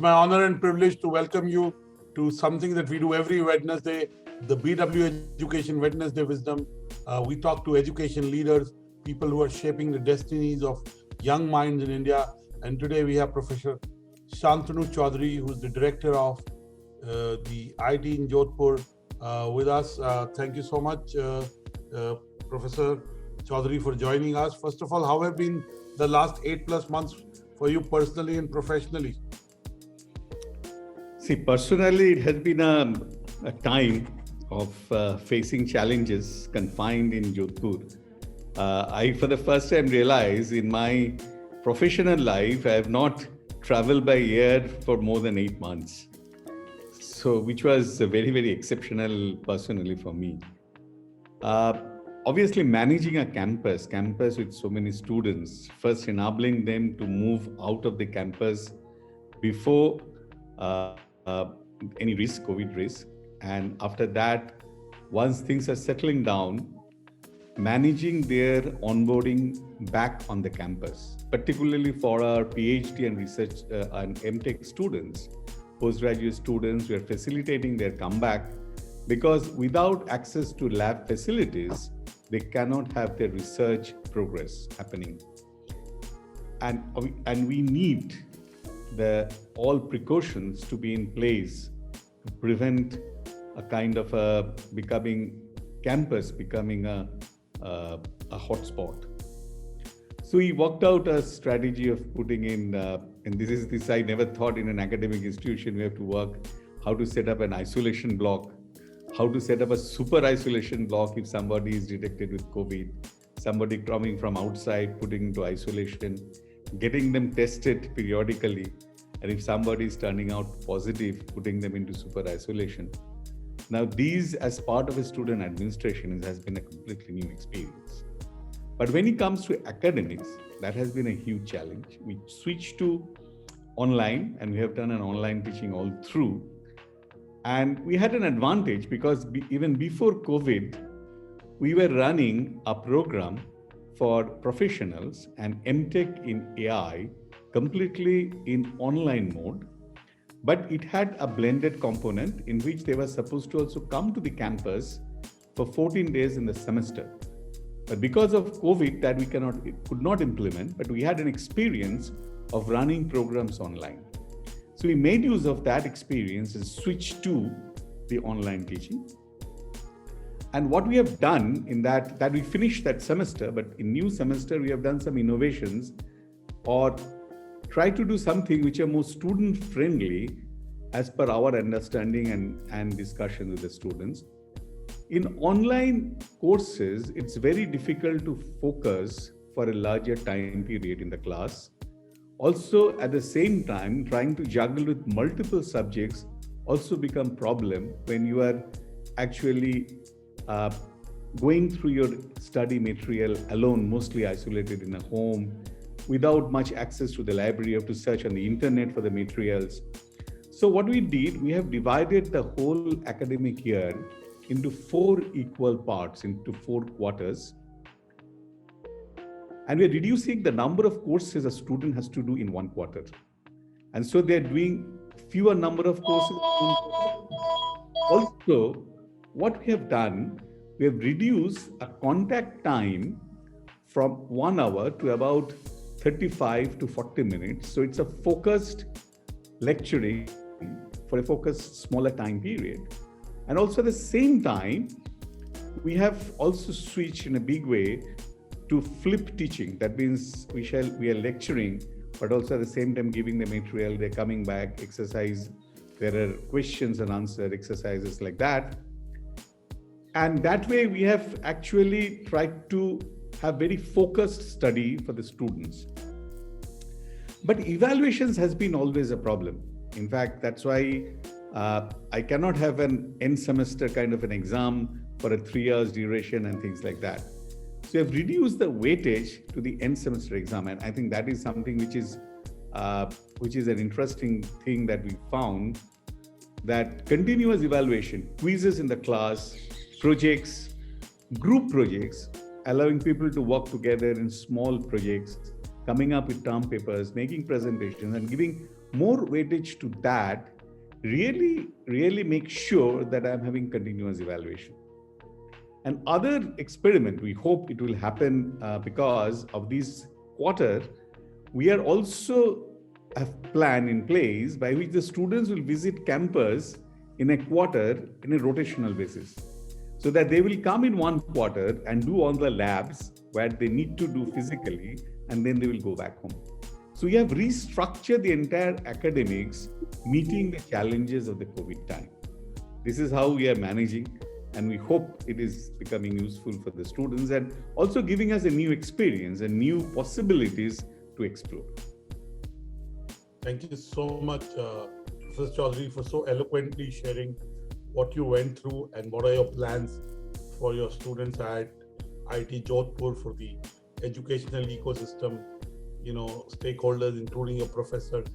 It's my honor and privilege to welcome you to something that we do every Wednesday, the BW Education Wednesday Wisdom. We talk to education leaders, people who are shaping the destinies of young minds in India. And today we have Professor Shantanu Chaudhary, who's the director of the IT in Jodhpur, with us. Thank you so much, Professor Chaudhary, for joining us. First of all, how have been the last 8+ months for you personally and professionally? See, personally, it has been a time of facing challenges confined in Jodhpur. I, for the first time, realized in my professional life, I have not traveled by air for more than 8 months. So, which was very, very exceptional personally for me. Obviously, managing a campus with so many students, first enabling them to move out of the campus before any risk, COVID risk. And after that, once things are settling down, managing their onboarding back on the campus, particularly for our PhD and research and MTech students, postgraduate students, we are facilitating their comeback because without access to lab facilities, they cannot have their research progress happening. And we need all precautions to be in place to prevent a kind of campus becoming a hotspot. So we worked out a strategy of putting in, and this I never thought in an academic institution we have to work, how to set up an isolation block, how to set up a super isolation block if somebody is detected with COVID, somebody coming from outside, putting into isolation, getting them tested periodically, and if somebody is turning out positive, putting them into super isolation. Now, these as part of a student administration has been a completely new experience. But when it comes to academics, that has been a huge challenge. We switched to online, and we have done an online teaching all through. And we had an advantage because even before COVID, we were running a program for professionals and MTech in AI completely in online mode, but it had a blended component in which they were supposed to also come to the campus for 14 days in the semester. But because of COVID, that we could not implement, but we had an experience of running programs online. So we made use of that experience and switched to the online teaching. And what we have done in that we finished that semester, but in new semester, we have done some innovations or try to do something which are more student friendly as per our understanding and discussion with the students. In online courses, it's very difficult to focus for a larger time period in the class. Also, at the same time, trying to juggle with multiple subjects also become problem when you are actually going through your study material alone, mostly isolated in a home, without much access to the library. You have to search on the internet for the materials. So what we did, we have divided the whole academic year into 4 equal parts, into 4 quarters. And we're reducing the number of courses a student has to do in 1 quarter. And so they're doing fewer number of courses. Also, what we have done, we have reduced a contact time from 1 hour to about 35 to 40 minutes. So it's a focused lecturing for a focused smaller time period. And also at the same time, we have also switched in a big way to flip teaching. That means we are lecturing, but also at the same time giving the material, they're coming back, exercise, there are questions and answer exercises like that. And that way we have actually tried to have very focused study for the students. But evaluations has been always a problem. In fact, that's why I cannot have an end semester kind of an exam for a 3 hours duration and things like that. So we have reduced the weightage to the end semester exam. And I think that is something which is an interesting thing that we found, that continuous evaluation, quizzes in the class, projects, group projects, allowing people to work together in small projects, coming up with term papers, making presentations, and giving more weightage to that, really make sure that I'm having continuous evaluation. And other experiment, we hope it will happen because of this quarter, we are also have plan in place by which the students will visit campus in a quarter in a rotational basis. So that they will come in one quarter and do all the labs where they need to do physically, and then they will go back home. So we have restructured the entire academics, meeting the challenges of the COVID time. This is how we are managing, and we hope it is becoming useful for the students and also giving us a new experience and new possibilities to explore. Thank you so much, Professor Chaudhary, for so eloquently sharing what you went through and what are your plans for your students at IIT Jodhpur, for the educational ecosystem, stakeholders, including your professors.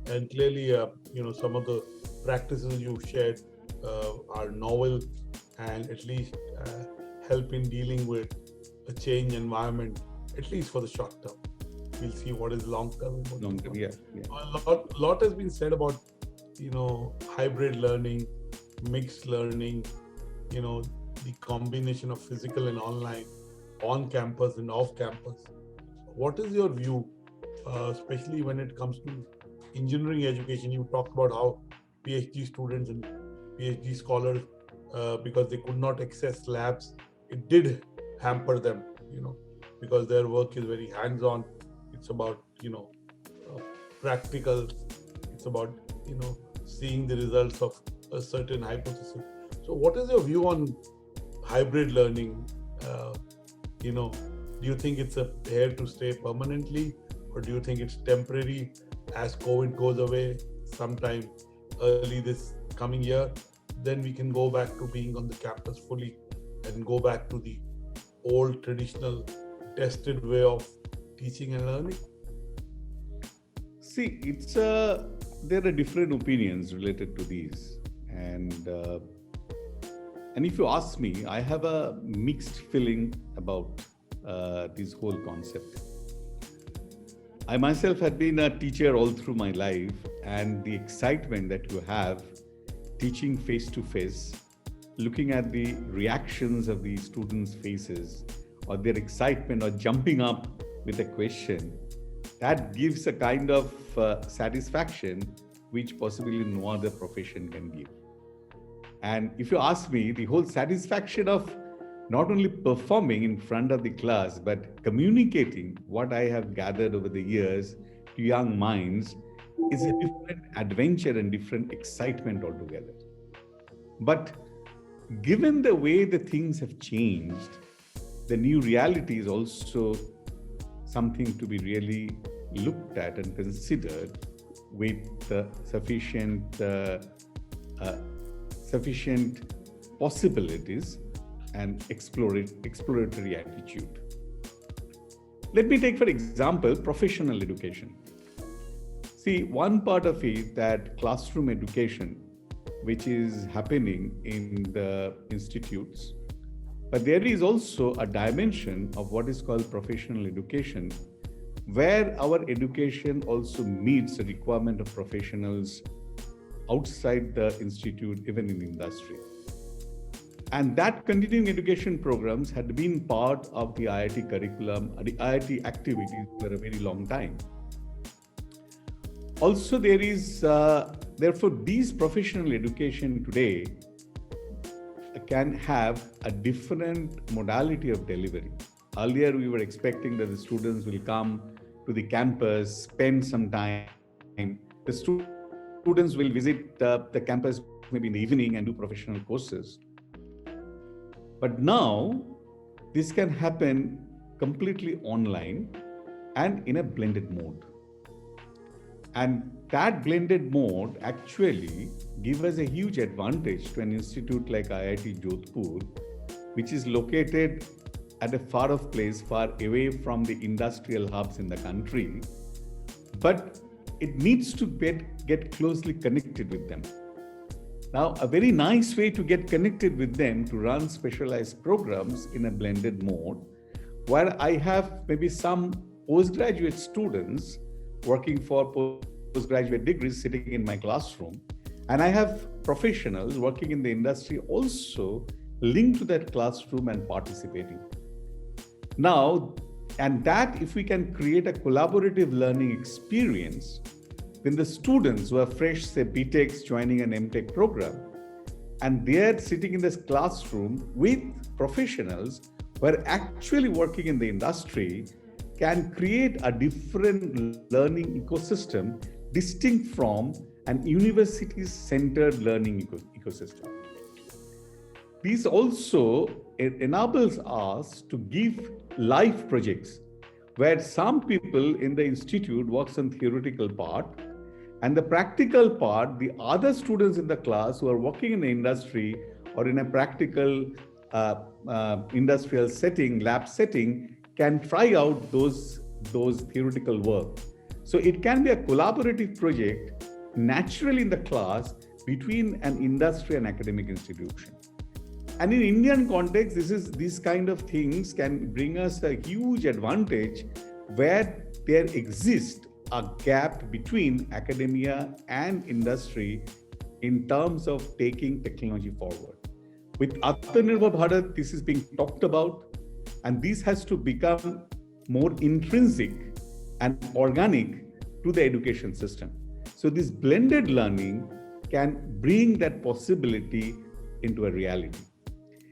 And clearly, some of the practices you've shared are novel and at least help in dealing with a change environment, at least for the short term. We'll see what is long term. Long term, yeah. A lot has been said about, hybrid learning, mixed learning, the combination of physical and online, on campus and off campus. What is your view, especially when it comes to engineering education? You talked about how PhD students and PhD scholars, because they could not access labs, it did hamper them, because their work is very hands-on. It's about, practical. It's about, seeing the results of a certain hypothesis. So what is your view on hybrid learning? Do you think it's here to stay permanently, or do you think it's temporary as COVID goes away sometime early this coming year? Then we can go back to being on the campus fully and go back to the old traditional tested way of teaching and learning? See, there are different opinions related to these, and if you ask me, I have a mixed feeling about this whole concept. I myself had been a teacher all through my life, and the excitement that you have teaching face to face, looking at the reactions of the students' faces, or their excitement, or jumping up with a question, that gives a kind of satisfaction which possibly no other profession can give. And if you ask me, the whole satisfaction of not only performing in front of the class, but communicating what I have gathered over the years to young minds is a different adventure and different excitement altogether. But given the way the things have changed, the new reality is also something to be really looked at and considered with sufficient possibilities and exploratory attitude. Let me take, for example, professional education. See, one part of it, that classroom education, which is happening in the institutes, but there is also a dimension of what is called professional education, where our education also meets the requirement of professionals outside the institute, even in industry. And that continuing education programs had been part of the IIT curriculum, the IIT activities for a very long time. Also, there is, therefore, these professional education today can have a different modality of delivery. Earlier, we were expecting that the students will come to the campus, spend some time. The students will visit the campus maybe in the evening and do professional courses. But now, this can happen completely online and in a blended mode. And that blended mode actually gives us a huge advantage to an institute like IIT Jodhpur, which is located at a far off place, far away from the industrial hubs in the country. But it needs to get closely connected with them. Now, a very nice way to get connected with them to run specialized programs in a blended mode, where I have maybe some postgraduate students working for postgraduate degrees sitting in my classroom, and I have professionals working in the industry also linked to that classroom and participating. Now, and that if we can create a collaborative learning experience, then the students who are fresh, say BTechs joining an MTech program, and they're sitting in this classroom with professionals who are actually working in the industry, can create a different learning ecosystem distinct from an university-centered learning ecosystem. This also enables us to give live projects where some people in the institute works on theoretical part, and the practical part, the other students in the class who are working in the industry or in a practical industrial setting, lab setting, can try out those theoretical work. So it can be a collaborative project naturally in the class between an industry and academic institution. And in Indian context, these kind of things can bring us a huge advantage where there exists a gap between academia and industry in terms of taking technology forward. With Atmanirbhar Bharat, this is being talked about, and this has to become more intrinsic and organic to the education system. So this blended learning can bring that possibility into a reality.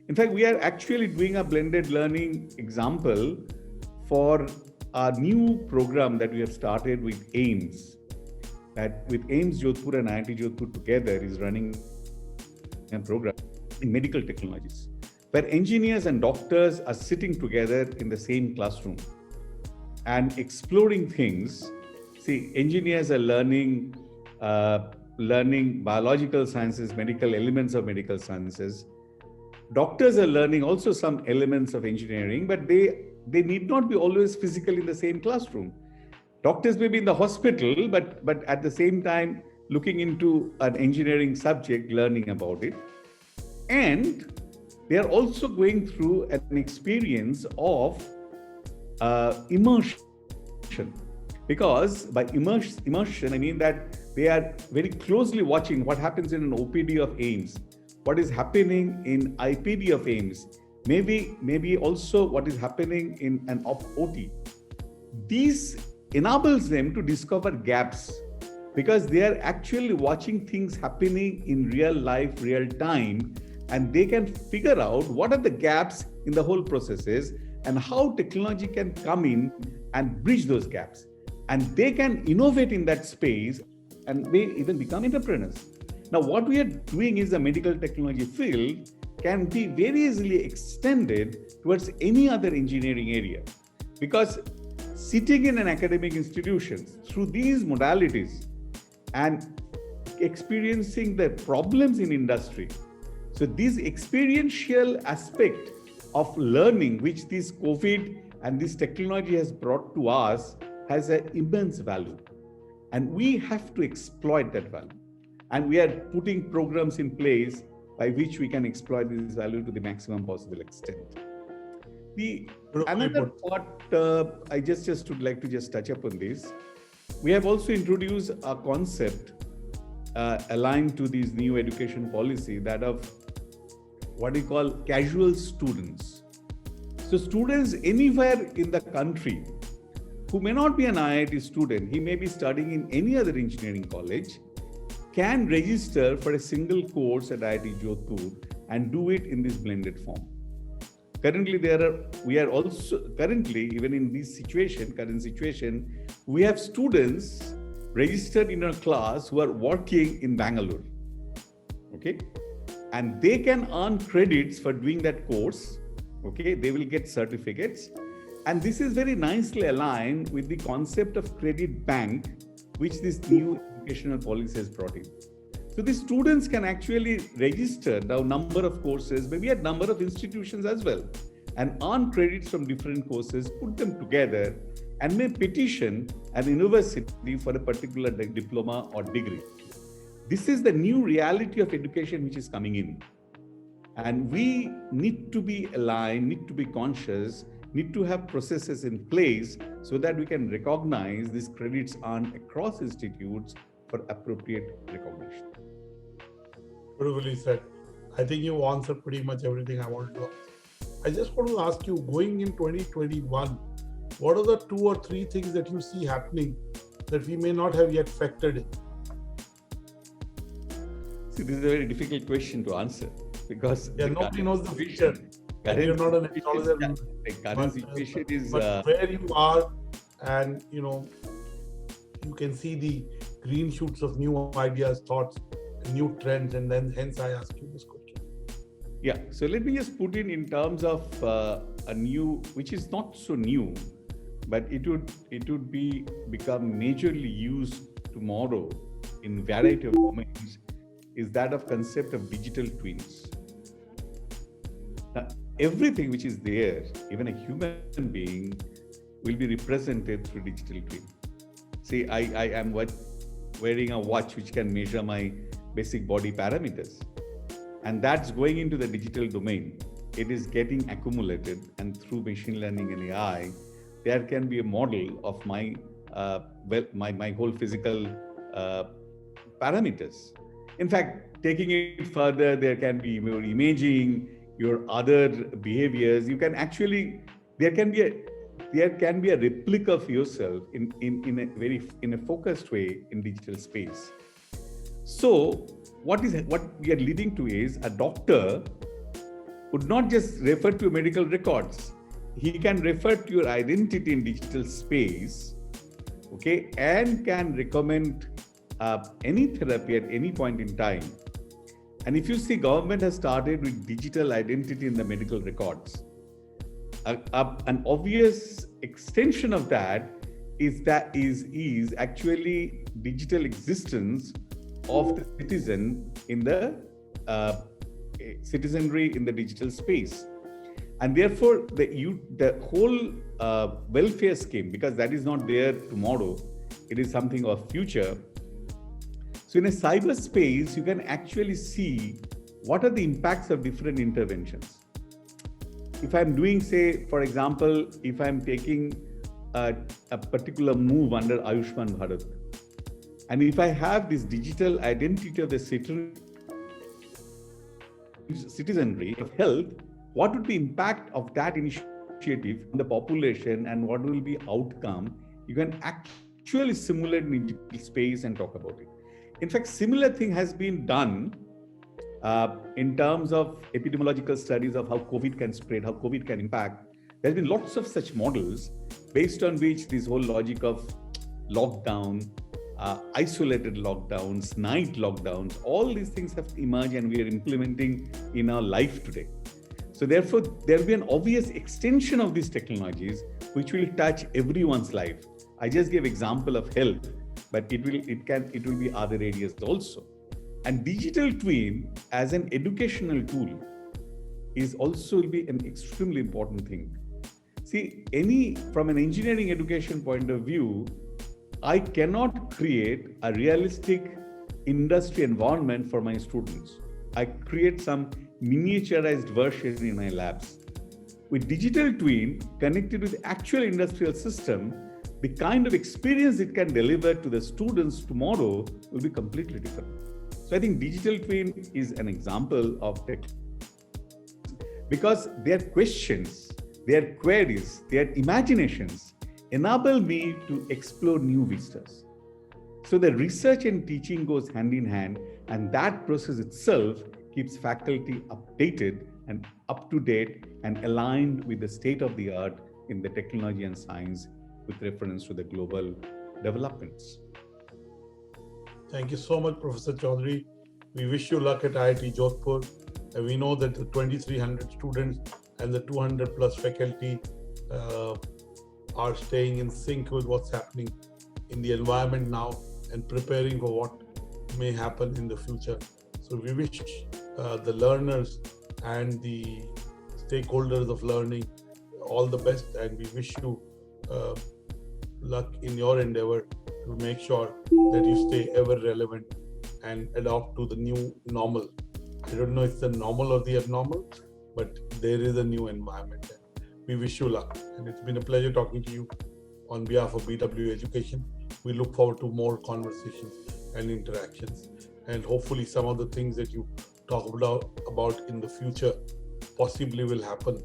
In fact, we are actually doing a blended learning example for a new program that we have started with AIIMS. That with AIIMS Jodhpur and IIT Jodhpur together is running a program in medical technologies, where engineers and doctors are sitting together in the same classroom and exploring things. See, engineers are learning biological sciences, medical elements of medical sciences. Doctors are learning also some elements of engineering, but they need not be always physically in the same classroom. Doctors may be in the hospital, but at the same time looking into an engineering subject, learning about it. And they are also going through an experience of immersion. Because by immersion, I mean that they are very closely watching what happens in an OPD of AIIMS, what is happening in IPD of AIIMS, maybe also what is happening in an OT. This enables them to discover gaps because they are actually watching things happening in real life, real time, and they can figure out what are the gaps in the whole processes and how technology can come in and bridge those gaps. And they can innovate in that space and may even become entrepreneurs. Now, what we are doing is the medical technology field can be very easily extended towards any other engineering area. Because sitting in an academic institution through these modalities and experiencing the problems in industry, so this experiential aspect of learning which this COVID and this technology has brought to us has an immense value. And we have to exploit that value. And we are putting programs in place by which we can exploit this value to the maximum possible extent. Another part, I just would like to just touch upon this. We have also introduced a concept aligned to this new education policy, that of what we call casual students. So students anywhere in the country who may not be an IIT student, he may be studying in any other engineering college, can register for a single course at IIT Jodhpur and do it in this blended form. Currently, even in this current situation, we have students registered in our class who are working in Bangalore. Okay? And they can earn credits for doing that course. Okay? They will get certificates. And this is very nicely aligned with the concept of credit bank, which this new educational policy has brought in. So the students can actually register the number of courses, maybe a number of institutions as well, and earn credits from different courses, put them together, and may petition an university for a particular diploma or degree. This is the new reality of education which is coming in. And we need to be aligned, need to be conscious need to have processes in place so that we can recognize these credits earned across institutes for appropriate recognition. Beautifully said. I think you answered pretty much everything I wanted to ask. I just want to ask you, going in 2021, what are the 2 or 3 things that you see happening that we may not have yet factored in? See, this is a very difficult question to answer because nobody knows the future. You're not an astrologer. The current situation is. But where you are, and you can see the green shoots of new ideas, thoughts, new trends, and then hence I ask you this question. Yeah, so let me just put in terms of a new, which is not so new, but it would become majorly used tomorrow in variety of domains, is that of concept of digital twins. Now, everything which is there, even a human being, will be represented through digital twin. Say I am wearing a watch which can measure my basic body parameters, and that's going into the digital domain. It is getting accumulated, and through machine learning and AI, there can be a model of my whole physical parameters. In fact, taking it further, there can be your imaging, your other behaviors. You can actually, there can be a replica of yourself in a focused way in digital space. So what we are leading to is a doctor would not just refer to medical records. He can refer to your identity in digital space, okay, and can recommend any therapy at any point in time. And if you see, government has started with digital identity in the medical records. An obvious extension of that is actually digital existence of the citizen in the citizenry in the digital space. And therefore, the whole welfare scheme, because that is not there tomorrow, it is something of future. So in a cyberspace, you can actually see what are the impacts of different interventions. If I'm doing, say, for example, if I'm taking a particular move under Ayushman Bharat, and if I have this digital identity of the citizenry of health, what would be impact of that initiative on the population and what will be outcome? You can actually simulate in digital space and talk about it. In fact, similar thing has been done in terms of epidemiological studies of how COVID can spread, how COVID can impact. There have been lots of such models based on which this whole logic of lockdown, isolated lockdowns, night lockdowns, all these things have emerged and we are implementing in our life today. So therefore, there will be an obvious extension of these technologies which will touch everyone's life. I just gave example of health, but it will be other areas also. And digital twin as an educational tool is also will be an extremely important thing. See, from an engineering education point of view, I cannot create a realistic industry environment for my students. I create some miniaturized version in my labs. With digital twin connected with actual industrial system, the kind of experience it can deliver to the students tomorrow will be completely different. So I think digital twin is an example of tech, because their questions, their queries, their imaginations enable me to explore new vistas. So the research and teaching goes hand in hand, and that process itself keeps faculty updated and up to date and aligned with the state of the art in the technology and science with reference to the global developments. Thank you so much, Professor Chaudhary. We wish you luck at IIT Jodhpur. And we know that the 2,300 students and the 200 plus faculty are staying in sync with what's happening in the environment now and preparing for what may happen in the future. So we wish the learners and the stakeholders of learning all the best, and we wish you luck in your endeavor to make sure that you stay ever relevant and adopt to the new normal. I don't know if it's the normal or the abnormal, but there is a new environment. we wish you luck. And it's been a pleasure talking to you on behalf of BW Education. We look forward to more conversations and interactions. And hopefully some of the things that you talk about in the future possibly will happen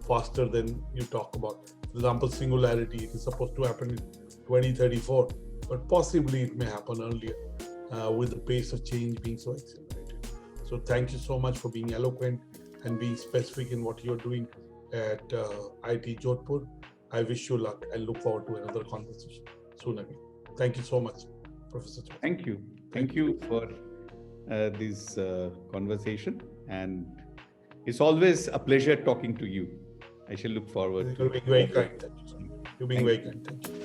faster than you talk about. For example, singularity, it is supposed to happen in 2034, but possibly it may happen earlier with the pace of change being so accelerated. So thank you so much for being eloquent and being specific in what you're doing at IIT Jodhpur. I wish you luck and look forward to another conversation soon again. Thank you so much, Professor Chaudhary. Thank you. Thank you for this conversation. And it's always a pleasure talking to you. I shall look forward. You're being very kind. Thank you. You're being very kind. Thank you.